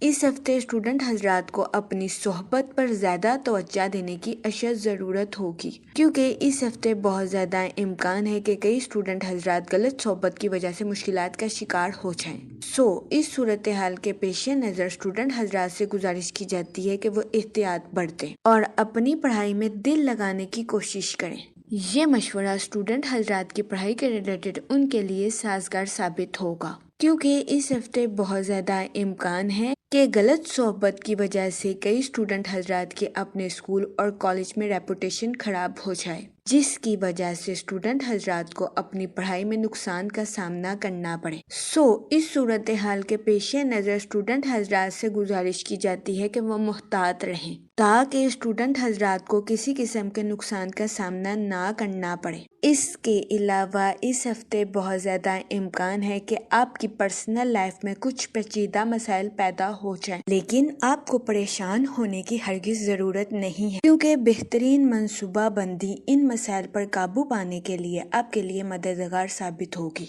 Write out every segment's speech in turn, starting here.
اس ہفتے اسٹوڈنٹ حضرات کو اپنی صحبت پر زیادہ توجہ دینے کی اشد ضرورت ہوگی، کیونکہ اس ہفتے بہت زیادہ امکان ہے کہ کئی اسٹوڈنٹ حضرات غلط صحبت کی وجہ سے مشکلات کا شکار ہو جائیں۔ اس صورتحال کے پیش نظر اسٹوڈنٹ حضرات سے گزارش کی جاتی ہے کہ وہ احتیاط برتیں اور اپنی پڑھائی میں دل لگانے کی کوشش کریں۔ یہ مشورہ اسٹوڈنٹ حضرات کی پڑھائی کے ریلیٹڈ ان کے لیے سازگار ثابت ہوگا، کیونکہ اس ہفتے بہت زیادہ امکان ہے کہ غلط صحبت کی وجہ سے کئی اسٹوڈنٹ حضرات کے اپنے اسکول اور کالج میں ریپوٹیشن خراب ہو جائے، جس کی وجہ سے اسٹوڈنٹ حضرات کو اپنی پڑھائی میں نقصان کا سامنا کرنا پڑے۔ اس صورتحال کے پیش نظر اسٹوڈنٹ حضرات سے گزارش کی جاتی ہے کہ وہ محتاط رہیں تاکہ اسٹوڈنٹ حضرات کو کسی قسم کے نقصان کا سامنا نہ کرنا پڑے۔ اس کے علاوہ اس ہفتے بہت زیادہ امکان ہے کہ آپ کی پرسنل لائف میں کچھ پیچیدہ مسائل پیدا ہو جائیں، لیکن آپ کو پریشان ہونے کی ہرگز ضرورت نہیں ہے، کیونکہ بہترین منصوبہ بندی ان مسائل پر قابو پانے کے لیے آپ کے لیے مددگار ثابت ہوگی۔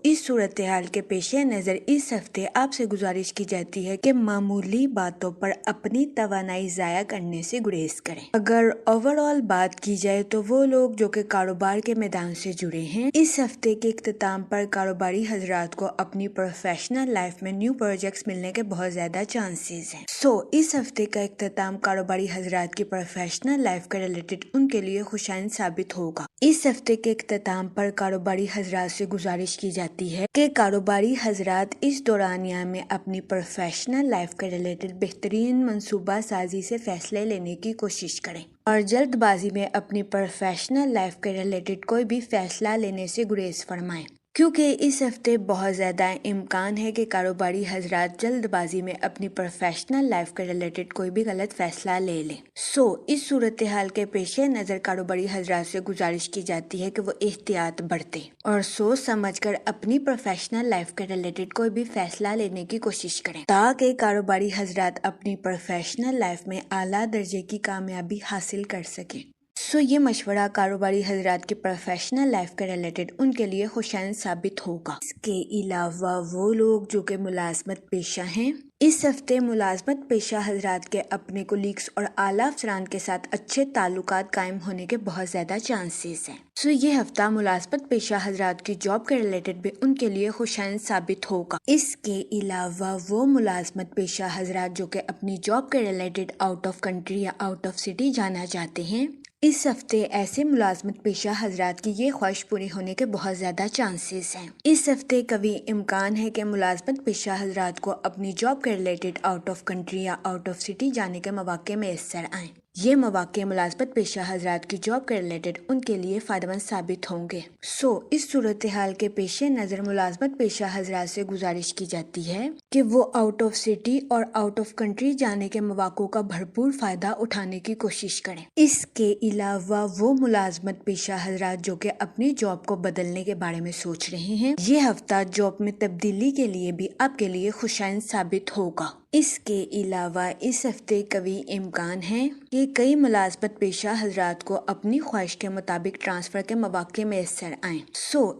اس صورتحال کے پیش نظر اس ہفتے آپ سے گزارش کی جاتی ہے کہ معمولی باتوں پر اپنی توانائی ضائع کرنے سے گریز کریں۔ اگر اوور آل بات کی جائے تو وہ لوگ جو کہ کاروبار کے میدان سے جڑے ہیں، اس ہفتے کے اختتام پر کاروباری حضرات کو اپنی پروفیشنل لائف میں نیو پروجیکٹس ملنے کے بہت زیادہ چانسز ہیں۔ اس ہفتے کا اختتام کاروباری حضرات کی پروفیشنل لائف کے ریلیٹڈ ان کے لیے خوشائند ثابت ہوگا۔ اس ہفتے کے اختتام پر کاروباری حضرات سے گزارش کی جاتی ہے کہ کاروباری حضرات اس دورانیہ میں اپنی پروفیشنل لائف کے ریلیٹڈ بہترین منصوبہ سازی سے فیصلے لینے کی کوشش کریں اور جلد بازی میں اپنی پروفیشنل لائف کے ریلیٹڈ کوئی بھی فیصلہ لینے سے گریز فرمائیں، کیونکہ اس ہفتے بہت زیادہ امکان ہے کہ کاروباری حضرات جلد بازی میں اپنی پروفیشنل لائف کے ریلیٹڈ کوئی بھی غلط فیصلہ لے لیں۔ اس صورتحال کے پیش نظر کاروباری حضرات سے گزارش کی جاتی ہے کہ وہ احتیاط برتیں اور سوچ سمجھ کر اپنی پروفیشنل لائف کے ریلیٹڈ کوئی بھی فیصلہ لینے کی کوشش کریں، تاکہ کاروباری حضرات اپنی پروفیشنل لائف میں اعلیٰ درجے کی کامیابی حاصل کر سکیں۔ یہ مشورہ کاروباری حضرات کی پروفیشنل لائف کے ریلیٹڈ ان کے لیے خوشائند ثابت ہوگا۔ اس کے علاوہ وہ لوگ جو کہ ملازمت پیشہ ہیں، اس ہفتے ملازمت پیشہ حضرات کے اپنے کولیگز اور اعلیٰ افسران کے ساتھ اچھے تعلقات قائم ہونے کے بہت زیادہ چانسز ہیں۔ یہ ہفتہ ملازمت پیشہ حضرات کی جاب کے ریلیٹڈ بھی ان کے لیے خوشائند ثابت ہوگا۔ اس کے علاوہ وہ ملازمت پیشہ حضرات جو کہ اپنی جاب کے ریلیٹڈ آؤٹ آف کنٹری یا آؤٹ آف سٹی جانا چاہتے ہیں، اس ہفتے ایسے ملازمت پیشہ حضرات کی یہ خواہش پوری ہونے کے بہت زیادہ چانسز ہیں۔ اس ہفتے قوی امکان ہے کہ ملازمت پیشہ حضرات کو اپنی جاب کے ریلیٹڈ آؤٹ آف کنٹری یا آؤٹ آف سٹی جانے کے مواقع میسر آئیں۔ یہ مواقع ملازمت پیشہ حضرات کی جاب کے ریلیٹڈ ان کے لیے فائدہ مند ثابت ہوں گے۔ اس صورتحال کے پیش نظر ملازمت پیشہ حضرات سے گزارش کی جاتی ہے کہ وہ آؤٹ آف سٹی اور آؤٹ آف کنٹری جانے کے مواقع کا بھرپور فائدہ اٹھانے کی کوشش کریں۔ اس کے علاوہ وہ ملازمت پیشہ حضرات جو کہ اپنی جاب کو بدلنے کے بارے میں سوچ رہے ہیں، یہ ہفتہ جاب میں تبدیلی کے لیے بھی آپ کے لیے خوشائند ثابت ہوگا۔ اس کے علاوہ اس ہفتے قوی امکان ہے کہ کئی ملازمت پیشہ حضرات کو اپنی خواہش کے مطابق ٹرانسفر کے مواقع میسر آئیں۔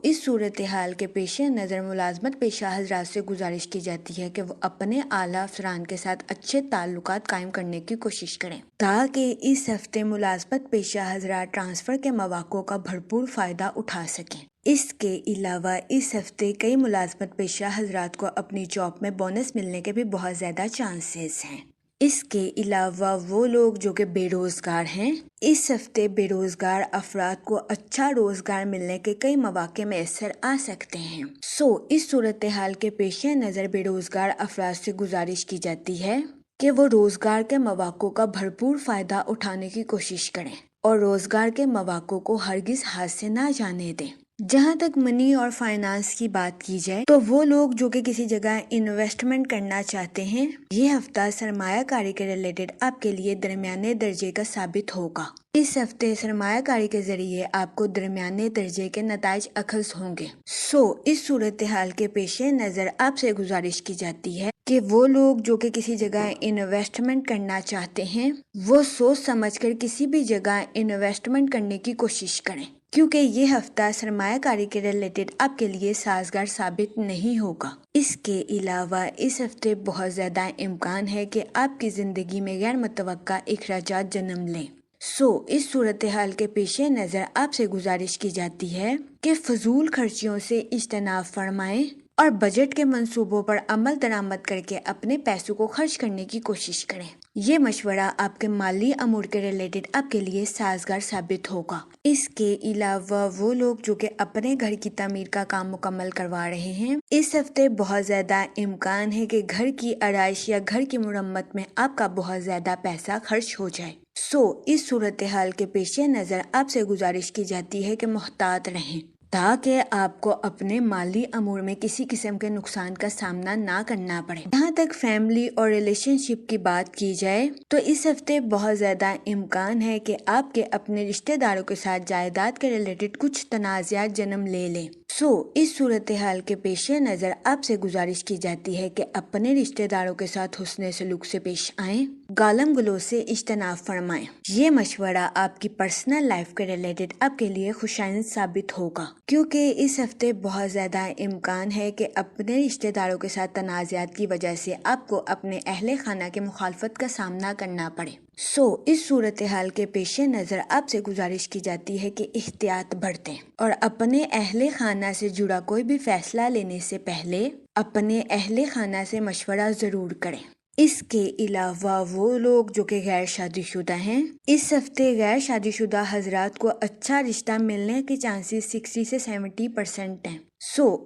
اس صورتحال کے پیش نظر ملازمت پیشہ حضرات سے گزارش کی جاتی ہے کہ وہ اپنے اعلیٰ افسران کے ساتھ اچھے تعلقات قائم کرنے کی کوشش کریں، تاکہ اس ہفتے ملازمت پیشہ حضرات ٹرانسفر کے مواقع کا بھرپور فائدہ اٹھا سکیں۔ اس کے علاوہ اس ہفتے کئی ملازمت پیشہ حضرات کو اپنی جاب میں بونس ملنے کے بھی بہت زیادہ چانسز ہیں۔ اس کے علاوہ وہ لوگ جو کہ بے روزگار ہیں، اس ہفتے بے روزگار افراد کو اچھا روزگار ملنے کے کئی مواقع میسر آ سکتے ہیں۔ اس صورتحال کے پیش نظر بے روزگار افراد سے گزارش کی جاتی ہے کہ وہ روزگار کے مواقع کا بھرپور فائدہ اٹھانے کی کوشش کریں اور روزگار کے مواقع کو ہرگز ہاتھ سے نہ جانے دیں۔ جہاں تک منی اور فائنانس کی بات کی جائے تو وہ لوگ جو کہ کسی جگہ انویسٹمنٹ کرنا چاہتے ہیں، یہ ہفتہ سرمایہ کاری کے ریلیٹڈ آپ کے لیے درمیانے درجے کا ثابت ہوگا۔ اس ہفتے سرمایہ کاری کے ذریعے آپ کو درمیانے درجے کے نتائج اخذ ہوں گے۔ اس صورتحال کے پیش نظر آپ سے گزارش کی جاتی ہے کہ وہ لوگ جو کہ کسی جگہ انویسٹمنٹ کرنا چاہتے ہیں، وہ سوچ سمجھ کر کسی بھی جگہ انویسٹمنٹ کرنے کی کوشش کریں، کیونکہ یہ ہفتہ سرمایہ کاری کے ریلیٹڈ آپ کے لیے سازگار ثابت نہیں ہوگا۔ اس کے علاوہ اس ہفتے بہت زیادہ امکان ہے کہ آپ کی زندگی میں غیر متوقع اخراجات جنم لیں۔ اس صورتحال کے پیش نظر آپ سے گزارش کی جاتی ہے کہ فضول خرچیوں سے اجتناب فرمائیں اور بجٹ کے منصوبوں پر عمل درآمد کر کے اپنے پیسوں کو خرچ کرنے کی کوشش کریں۔ یہ مشورہ آپ کے مالی امور کے ریلیٹڈ آپ کے لیے سازگار ثابت ہوگا۔ اس کے علاوہ وہ لوگ جو کہ اپنے گھر کی تعمیر کا کام مکمل کروا رہے ہیں، اس ہفتے بہت زیادہ امکان ہے کہ گھر کی آرائش یا گھر کی مرمت میں آپ کا بہت زیادہ پیسہ خرچ ہو جائے۔ اس صورتحال کے پیش نظر آپ سے گزارش کی جاتی ہے کہ محتاط رہیں تاکہ آپ کو اپنے مالی امور میں کسی قسم کے نقصان کا سامنا نہ کرنا پڑے۔ جہاں تک فیملی اور ریلیشن شپ کی بات کی جائے تو اس ہفتے بہت زیادہ امکان ہے کہ آپ کے اپنے رشتہ داروں کے ساتھ جائیداد کے ریلیٹڈ کچھ تنازعات جنم لے لیں۔ اس صورتحال کے پیش نظر آپ سے گزارش کی جاتی ہے کہ اپنے رشتہ داروں کے ساتھ حسن سلوک سے پیش آئیں، گالم گلوچ سے اجتناب فرمائیں۔ یہ مشورہ آپ کی پرسنل لائف کے ریلیٹڈ آپ کے لیے خوشائند ثابت ہوگا، کیونکہ اس ہفتے بہت زیادہ امکان ہے کہ اپنے رشتہ داروں کے ساتھ تنازعات کی وجہ سے آپ کو اپنے اہل خانہ کے مخالفت کا سامنا کرنا پڑے۔ اس صورتحال کے پیش نظر آپ سے گزارش کی جاتی ہے کہ احتیاط برتیں اور اپنے اہل خانہ سے جڑا کوئی بھی فیصلہ لینے سے پہلے اپنے اہل خانہ سے مشورہ ضرور کریں۔ اس کے علاوہ وہ لوگ جو کہ غیر شادی شدہ ہیں، اس ہفتے غیر شادی شدہ حضرات کو اچھا رشتہ ملنے کے چانسز 60 سے 70% ہیں۔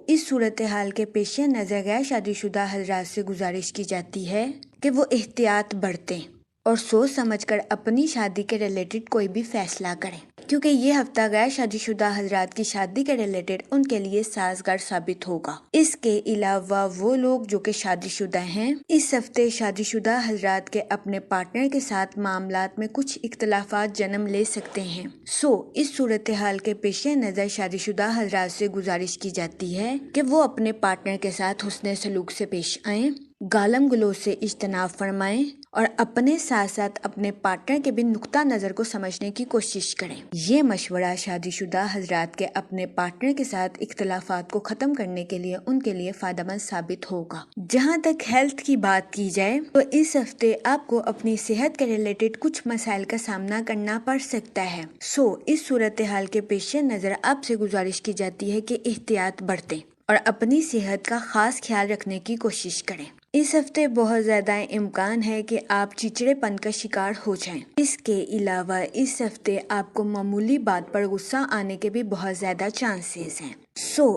اس صورتحال کے پیش نظر غیر شادی شدہ حضرات سے گزارش کی جاتی ہے کہ وہ احتیاط برتیں اور سوچ سمجھ کر اپنی شادی کے ریلیٹڈ کوئی بھی فیصلہ کریں، کیونکہ یہ ہفتہ غیر شادی شدہ حضرات کی شادی کے ریلیٹڈ ان کے لیے سازگار ثابت ہوگا۔ اس کے علاوہ وہ لوگ جو کہ شادی شدہ ہیں، اس ہفتے شادی شدہ حضرات کے اپنے پارٹنر کے ساتھ معاملات میں کچھ اختلافات جنم لے سکتے ہیں۔ اس صورتحال کے پیش نظر شادی شدہ حضرات سے گزارش کی جاتی ہے کہ وہ اپنے پارٹنر کے ساتھ حسن سلوک سے پیش آئیں، گالم گلوچ سے اجتناب فرمائیں اور اپنے ساتھ ساتھ اپنے پارٹنر کے بھی نقطہ نظر کو سمجھنے کی کوشش کریں۔ یہ مشورہ شادی شدہ حضرات کے اپنے پارٹنر کے ساتھ اختلافات کو ختم کرنے کے لیے ان کے لیے فائدہ مند ثابت ہوگا۔ جہاں تک ہیلتھ کی بات کی جائے تو اس ہفتے آپ کو اپنی صحت کے ریلیٹڈ کچھ مسائل کا سامنا کرنا پڑ سکتا ہے۔ اس صورتحال کے پیش نظر آپ سے گزارش کی جاتی ہے کہ احتیاط برتیں اور اپنی صحت کا خاص خیال رکھنے کی کوشش کریں۔ اس ہفتے بہت زیادہ امکان ہے کہ آپ چڑچڑے پن کا شکار ہو جائیں۔ اس کے علاوہ اس ہفتے آپ کو معمولی بات پر غصہ آنے کے بھی بہت زیادہ چانسز ہیں۔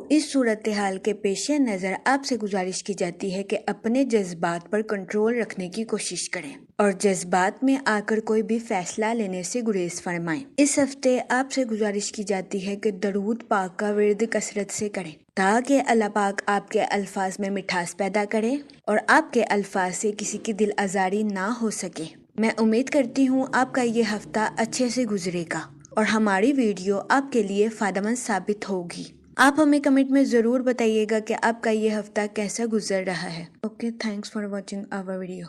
اس صورتحال کے پیش نظر آپ سے گزارش کی جاتی ہے کہ اپنے جذبات پر کنٹرول رکھنے کی کوشش کریں اور جذبات میں آ کر کوئی بھی فیصلہ لینے سے گریز فرمائیں۔ اس ہفتے آپ سے گزارش کی جاتی ہے کہ درود پاک کا ورد کثرت سے کریں تاکہ اللہ پاک آپ کے الفاظ میں مٹھاس پیدا کرے اور آپ کے الفاظ سے کسی کی دل آزاری نہ ہو سکے۔ میں امید کرتی ہوں آپ کا یہ ہفتہ اچھے سے گزرے گا اور ہماری ویڈیو آپ کے لیے فائدہ مند ثابت ہوگی۔ آپ ہمیں کمنٹ میں ضرور بتائیے گا کہ آپ کا یہ ہفتہ کیسا گزر رہا ہے۔ Okay, thanks for watching our video.